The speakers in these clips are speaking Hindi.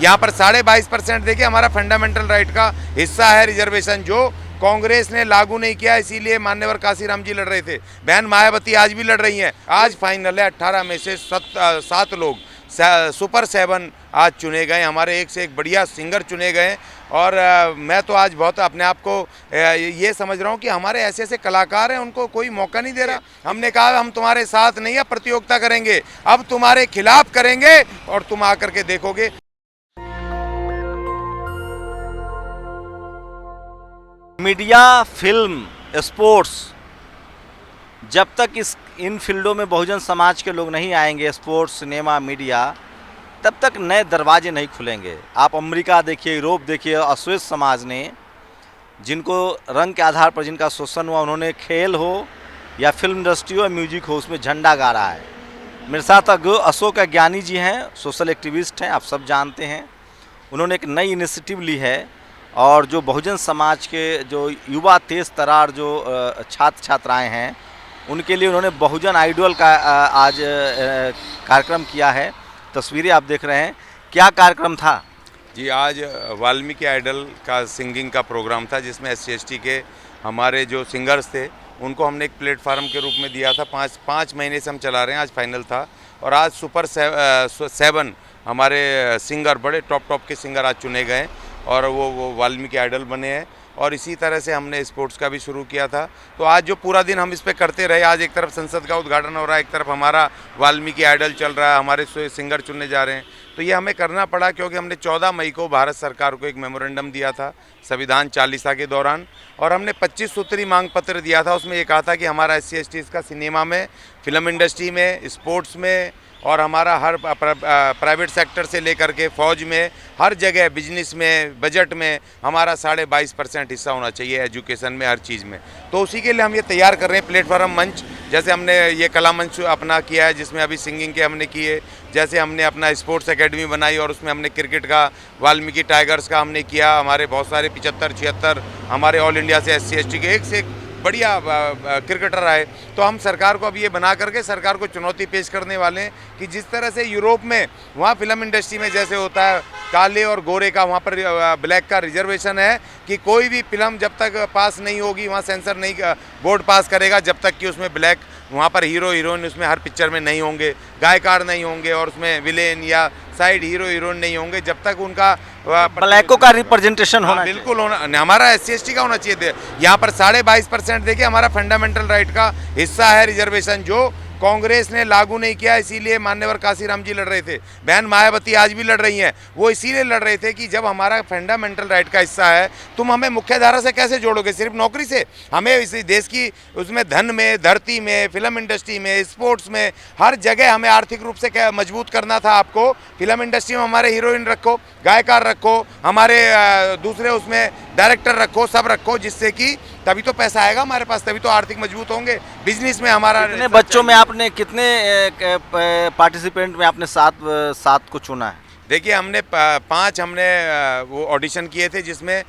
यहाँ पर 22.5% देखिए हमारा फंडामेंटल राइट का हिस्सा है रिजर्वेशन, जो कांग्रेस ने लागू नहीं किया, इसीलिए मान्यवर काशीराम जी लड़ रहे थे। बहन मायावती आज भी लड़ रही हैं। आज फाइनल है, 18 में से 7 लोग सुपर 7 आज चुने गए। हमारे एक से एक बढ़िया सिंगर चुने गए। और मैं तो आज बहुत अपने आप को ये समझ रहा हूँ कि हमारे ऐसे ऐसे कलाकार हैं, उनको कोई मौका नहीं दे रहा। हमने कहा हम तुम्हारे साथ नहीं है, प्रतियोगिता करेंगे, अब तुम्हारे खिलाफ करेंगे और तुम आकर के देखोगे। मीडिया, फिल्म, स्पोर्ट्स, जब तक इन फील्डों में बहुजन समाज के लोग नहीं आएंगे, स्पोर्ट्स, सिनेमा, मीडिया, तब तक नए दरवाजे नहीं खुलेंगे। आप अमेरिका देखिए, यूरोप देखिए, अश्वेत समाज ने जिनको रंग के आधार पर जिनका शोषण हुआ, उन्होंने खेल हो या फिल्म इंडस्ट्री हो या म्यूजिक हो, उसमें झंडा गाड़ा है। मेरे साथ अशोक अज्ञानी जी हैं, सोशल एक्टिविस्ट हैं, आप सब जानते हैं। उन्होंने एक नई इनिशिएटिव ली है और जो बहुजन समाज के जो युवा तेज तरार जो छात्र छात्राएं हैं, उनके लिए उन्होंने बहुजन आइडल का आज कार्यक्रम किया है। तस्वीरें आप देख रहे हैं। क्या कार्यक्रम था जी? आज वाल्मीकि आइडल का सिंगिंग का प्रोग्राम था, जिसमें SC/ST के हमारे जो सिंगर्स थे उनको हमने एक प्लेटफार्म के रूप में दिया था। पाँच महीने से हम चला रहे हैं। आज फाइनल था और आज सुपर 7 हमारे सिंगर, बड़े टॉप के सिंगर आज चुने गए और वो वाल्मीकि आइडल बने हैं। और इसी तरह से हमने स्पोर्ट्स का भी शुरू किया था। तो आज जो पूरा दिन हम इस पे करते रहे, आज एक तरफ संसद का उद्घाटन हो रहा है, एक तरफ हमारा वाल्मीकि आइडल चल रहा है, हमारे सिंगर चुनने जा रहे हैं। तो ये हमें करना पड़ा क्योंकि हमने 14 मई को भारत सरकार को एक मेमोरेंडम दिया था संविधान चालीसा के दौरान, और हमने 25 सूत्री मांग पत्र दिया था। उसमें ये कहा था कि हमारा SC/ST का सिनेमा में, फिल्म इंडस्ट्री में, स्पोर्ट्स में और हमारा हर प्राइवेट सेक्टर से लेकर के फौज में, हर जगह, बिजनेस में, बजट में हमारा 22.5% हिस्सा होना चाहिए, एजुकेशन में, हर चीज़ में। तो उसी के लिए हम ये तैयार कर रहे हैं प्लेटफॉर्म मंच। जैसे हमने ये कला मंच अपना किया है, जिसमें अभी सिंगिंग के हमने किए। जैसे हमने अपना स्पोर्ट्स एकेडमी बनाई और उसमें हमने क्रिकेट का, वाल्मीकि टाइगर्स का हमने किया। हमारे बहुत सारे 75-76 हमारे ऑल इंडिया से SC/ST के एक से एक बढ़िया क्रिकेटर आए। तो हम सरकार को अब ये बना करके सरकार को चुनौती पेश करने वाले हैं कि जिस तरह से यूरोप में, वहाँ फिल्म इंडस्ट्री में जैसे होता है काले और गोरे का, वहाँ पर ब्लैक का रिजर्वेशन है कि कोई भी फिल्म जब तक पास नहीं होगी, वहाँ सेंसर नहीं बोर्ड पास करेगा जब तक कि उसमें ब्लैक, वहाँ पर हीरो हीरोइन उसमें हर पिक्चर में नहीं होंगे, गायकार नहीं होंगे और उसमें विलेन या साइड हीरो हीरोइन नहीं होंगे, जब तक उनका ब्लैकों का रिप्रेजेंटेशन होना बिल्कुल होना, हमारा SC/ST का होना चाहिए। यहाँ पर 22.5% देखिए हमारा फंडामेंटल राइट का हिस्सा है रिजर्वेशन, जो कांग्रेस ने लागू नहीं किया, इसीलिए मान्यवर काशीराम जी लड़ रहे थे। बहन मायावती आज भी लड़ रही हैं। वो इसीलिए लड़ रहे थे कि जब हमारा फंडामेंटल राइट का हिस्सा है, तुम हमें मुख्य धारा से कैसे जोड़ोगे? सिर्फ नौकरी से? हमें इस देश की उसमें धन में, धरती में, फिल्म इंडस्ट्री में, स्पोर्ट्स में, हर जगह हमें आर्थिक रूप से क्या मजबूत करना था आपको। फिल्म इंडस्ट्री में हमारे हीरोइन रखो, गायकार रखो, हमारे दूसरे उसमें डायरेक्टर रखो, सब रखो, जिससे कि तभी तो पैसा आएगा हमारे पास, तभी तो आर्थिक मजबूत होंगे। बिजनेस में हमारा कितने बच्चों में आपने, कितने पार्टिसिपेंट में आपने सात को चुना है? देखिए हमने 5 हमने वो ऑडिशन किए थे, जिसमें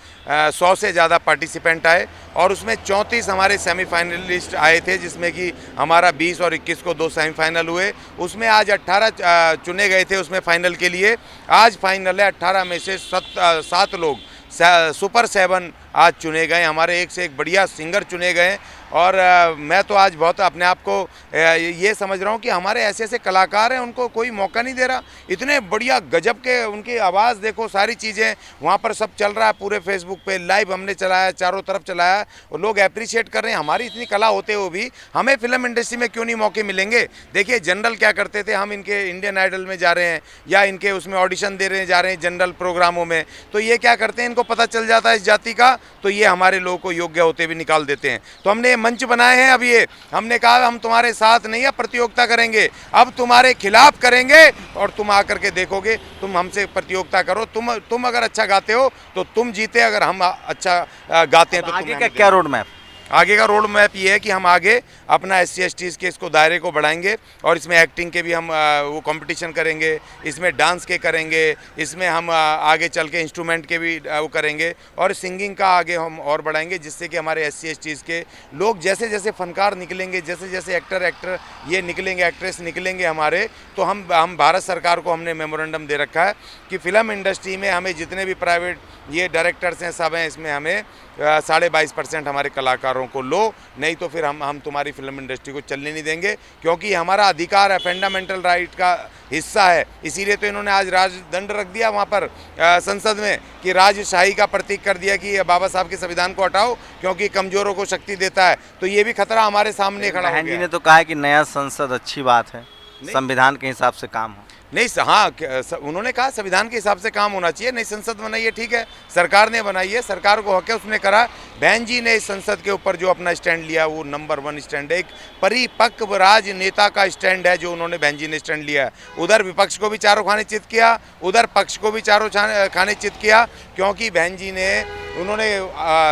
100 से ज़्यादा पार्टिसिपेंट आए और उसमें 34 हमारे सेमीफाइनलिस्ट आए थे, जिसमें कि हमारा 20 और 21 को 2 सेमीफाइनल हुए। उसमें आज 18 चुने गए थे उसमें फाइनल के लिए। आज फाइनल है, 18 में से 7 लोग सुपर 7 आज चुने गए। हमारे एक से एक बढ़िया सिंगर चुने गए। और मैं तो आज बहुत अपने आप को ये समझ रहा हूँ कि हमारे ऐसे ऐसे कलाकार हैं, उनको कोई मौका नहीं दे रहा। इतने बढ़िया गजब के उनकी आवाज़ देखो, सारी चीज़ें वहाँ पर सब चल रहा है, पूरे फेसबुक पे लाइव हमने चलाया, चारों तरफ चलाया और लोग अप्रिशिएट कर रहे हैं। हमारी इतनी कला होते हुए भी हमें फिल्म इंडस्ट्री में क्यों नहीं मौके मिलेंगे? देखिए जनरल क्या करते थे, हम इनके इंडियन आइडल में जा रहे हैं या इनके उसमें ऑडिशन दे रहे जा रहे हैं जनरल प्रोग्रामों में, तो ये क्या करते हैं, इनको पता चल जाता है इस जाति का, तो ये हमारे लोगों को योग्य होते भी निकाल देते हैं। तो हमने मंच बनाए हैं। अब ये हमने कहा हम तुम्हारे साथ नहीं है, प्रतियोगिता करेंगे, अब तुम्हारे खिलाफ करेंगे और तुम आकर के देखोगे। तुम हमसे प्रतियोगिता करो, तुम अगर अच्छा गाते हो तो तुम जीते, अगर हम अच्छा गाते हैं तो आगे का क्या रोड मैप? आगे का रोड मैप ये है कि हम आगे अपना SC/STs के इसको दायरे को बढ़ाएंगे और इसमें एक्टिंग के भी हम वो कंपटीशन करेंगे, इसमें डांस के करेंगे, इसमें हम आगे चल के इंस्ट्रूमेंट के भी वो करेंगे और सिंगिंग का आगे हम और बढ़ाएंगे, जिससे कि हमारे SC/STs के लोग जैसे जैसे फनकार निकलेंगे, जैसे जैसे एक्टर ये निकलेंगे, एक्ट्रेस निकलेंगे हमारे, तो हम भारत सरकार को हमने मेमोरेंडम दे रखा है कि फ़िल्म इंडस्ट्री में हमें जितने भी प्राइवेट ये डायरेक्टर्स हैं सब हैं, इसमें हमें 22.5% हमारे कलाकारों को लो, नहीं तो फिर हम तुम्हारी फिल्म इंडस्ट्री को चलने नहीं देंगे, क्योंकि ये हमारा अधिकार है, फंडामेंटल राइट का हिस्सा है। इसीलिए तो इन्होंने आज राजदंड रख दिया वहाँ पर संसद में कि राजशाही का प्रतीक कर दिया कि बाबा साहब के संविधान को हटाओ क्योंकि कमजोरों को शक्ति देता है। तो ये भी खतरा हमारे सामने खड़ा हो बहन जी गया। ने तो कहा है कि नया संसद अच्छी बात है, संविधान के हिसाब से काम हो। नहीं, हाँ, उन्होंने कहा संविधान के हिसाब से काम होना चाहिए, नई संसद बनाई है, ठीक है, सरकार ने बनाई है, सरकार को हक है, उसने करा। बहन जी ने इस संसद के ऊपर जो अपना स्टैंड लिया वो नंबर 1 स्टैंड है, एक परिपक्व राजनेता का स्टैंड है जो उन्होंने बहन जी ने स्टैंड लिया है। उधर विपक्ष को भी चारों खाने चित किया, उधर पक्ष को भी चारों खाने चित किया, क्योंकि बहन जी ने उन्होंने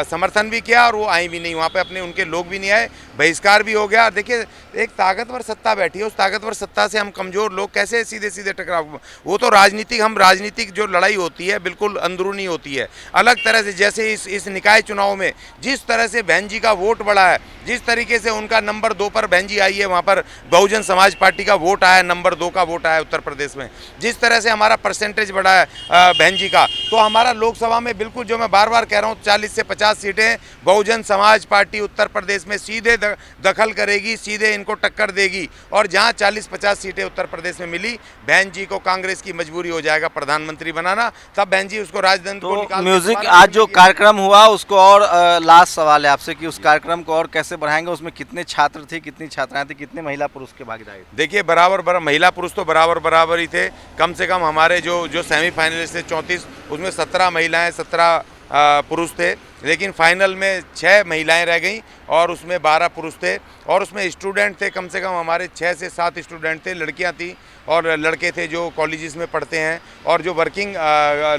समर्थन भी किया और वो आई भी नहीं वहाँ पे, अपने उनके लोग भी नहीं आए, बहिष्कार भी हो गया। देखिए, एक ताकतवर सत्ता बैठी है, उस ताकतवर सत्ता से हम कमज़ोर लोग कैसे सीधे सीधे टकराव। वो तो राजनीतिक जो लड़ाई होती है बिल्कुल अंदरूनी होती है, अलग तरह से। जैसे इस निकाय चुनाव में जिस तरह से बहन जी का वोट बढ़ा है, जिस तरीके से उनका नंबर 2 पर बहन जी आई है, वहाँ पर बहुजन समाज पार्टी का वोट आया, नंबर 2 का वोट आया उत्तर प्रदेश में, जिस तरह से हमारा परसेंटेज बढ़ा है बहन जी का, तो हमारा लोकसभा में बिल्कुल, जो मैं बार बार कह रहा हूँ, 40 से 50 सीटें बहुजन समाज पार्टी उत्तर प्रदेश में सीधे दखल करेगी, सीधे इनको टक्कर देगी। और जहाँ 40-50 सीटें उत्तर प्रदेश में मिली, बहन जी को कांग्रेस की मजबूरी हो जाएगा प्रधानमंत्री बनाना, तब बहन जी उसको राजदंड को निकाल। म्यूजिक आज जो कार्यक्रम हुआ उसको, और लास्ट सवाल है आपसे कि उस कार्यक्रम को और कैसे बढ़ाएंगे, उसमें कितने छात्र थे, कितनी छात्राएं थी, कितने महिला पुरुष के भागीदारी? देखिए, बराबर महिला पुरुष तो बराबर ही थे। कम से कम हमारे जो सेमीफाइनलिस्ट थे 34, उसमें 17 महिलाएं 17 पुरुष थे, लेकिन फाइनल में 6 महिलाएं रह गईं और उसमें 12 पुरुष थे। और उसमें स्टूडेंट थे, कम से कम हमारे 6 से 7 स्टूडेंट थे, लड़कियां थी और लड़के थे जो कॉलेजेस में पढ़ते हैं, और जो वर्किंग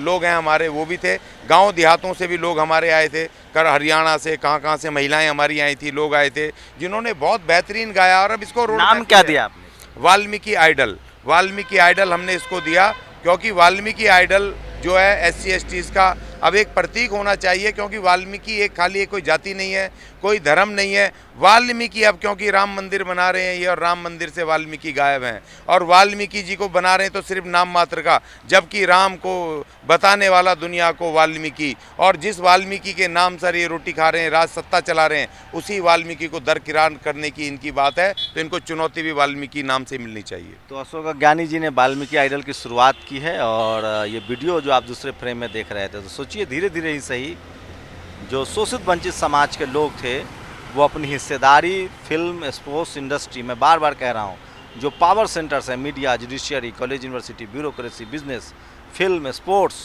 लोग हैं हमारे वो भी थे। गांव देहातों से भी लोग हमारे आए थे, हरियाणा से, कहाँ से महिलाएं हमारी आई थी, लोग आए थे, जिन्होंने बहुत बेहतरीन गाया। और अब इसको नाम क्या दिया आपने? वाल्मीकि आइडल हमने इसको दिया, क्योंकि वाल्मीकि आइडल जो है SC/STs का अब एक प्रतीक होना चाहिए, क्योंकि वाल्मीकि एक खाली कोई जाति नहीं है, कोई धर्म नहीं है। वाल्मीकि अब क्योंकि राम मंदिर बना रहे हैं ये, और राम मंदिर से वाल्मीकि गायब हैं, और वाल्मीकि जी को बना रहे हैं तो सिर्फ नाम मात्र का, जबकि राम को बताने वाला दुनिया को वाल्मीकि, और जिस वाल्मीकि के नाम सर ये रोटी खा रहे हैं, राज सत्ता चला रहे हैं, उसी वाल्मीकि को दरकिरार करने की इनकी बात है। तो इनको चुनौती भी वाल्मीकि नाम से मिलनी चाहिए। तो अशोक ज्ञानी जी ने वाल्मीकि आइडल की शुरुआत की है, और ये वीडियो जो आप दूसरे फ्रेम में देख रहे थे, तो सोचिए धीरे धीरे ही सही जो शोषित वंचित समाज के लोग थे वो अपनी हिस्सेदारी फिल्म स्पोर्ट्स इंडस्ट्री में, बार बार कह रहा हूँ, जो पावर सेंटर्स हैं, media, judiciary, college, university, bureaucracy, business, film, sports,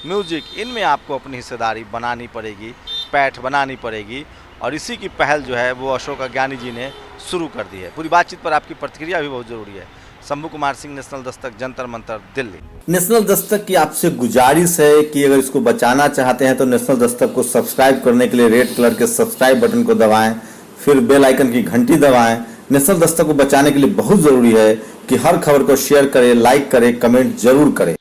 music, इनमें आपको अपनी हिस्सेदारी बनानी पड़ेगी, पैठ बनानी पड़ेगी। और इसी की पहल जो है वो अशोक ज्ञानी जी ने शुरू कर दी है। पूरी बातचीत पर आपकी प्रतिक्रिया भी बहुत ज़रूरी है। शंभू कुमार सिंह, नेशनल दस्तक, जंतर मंतर, दिल्ली। नेशनल दस्तक की आपसे गुजारिश है कि अगर इसको बचाना चाहते हैं तो नेशनल दस्तक को सब्सक्राइब करने के लिए रेड कलर के सब्सक्राइब बटन को दबाएं, फिर बेल आइकन की घंटी दबाएं। नेशनल दस्तक को बचाने के लिए बहुत जरूरी है कि हर खबर को शेयर करें, लाइक करें, कमेंट जरूर करें।